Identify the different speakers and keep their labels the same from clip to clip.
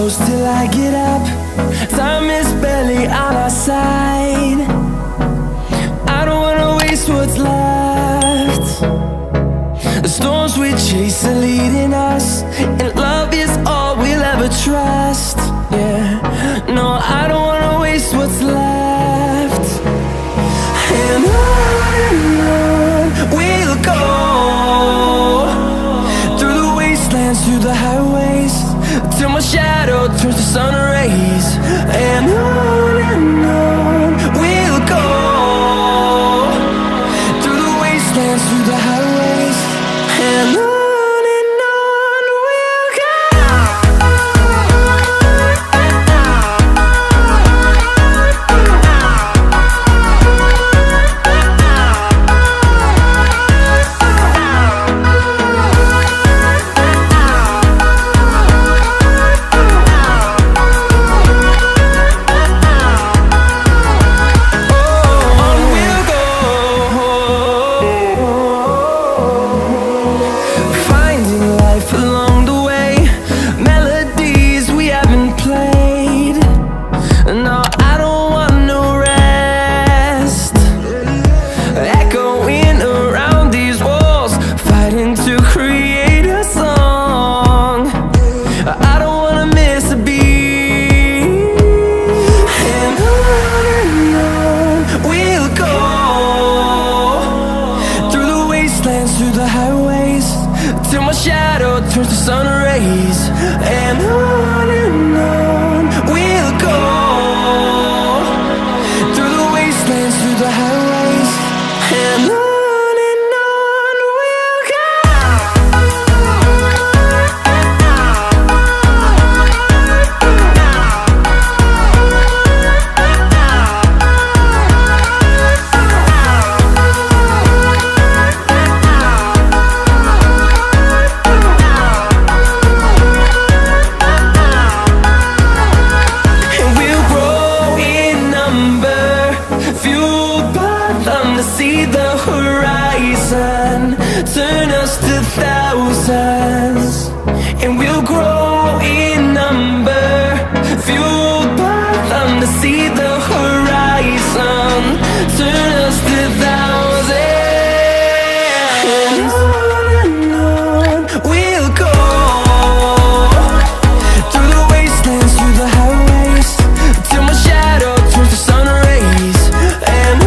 Speaker 1: close till I get up. Time is barely on our side. I don't wanna waste what's left. The storms we chase are leading us, and love is all we'll ever trust. Yeah, no, I don't wanna waste what's left. And on we'll go, through the wastelands, through the highways, till my shadow turns to sun rays. And on we'll go, through the wastelands, through the highways, and on we'll go. Through the highways, till my shadow turns to sun rays. And on we'll go, through the wastelands, through the highways, and on we'll go. See the horizon turn us to thousands, and we'll grow in number, fueled by them. To see the horizon turn us to thousands, and on we'll go, through the wastelands, through the highways, till my shadow turns to sun rays. And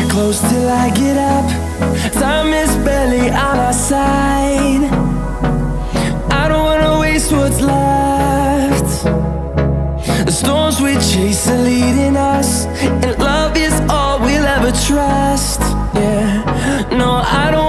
Speaker 1: close till I get up. Time is barely on our side. I don't wanna waste what's left. The storms we chase are leading us, and love is all we'll ever trust. Yeah, no, I don't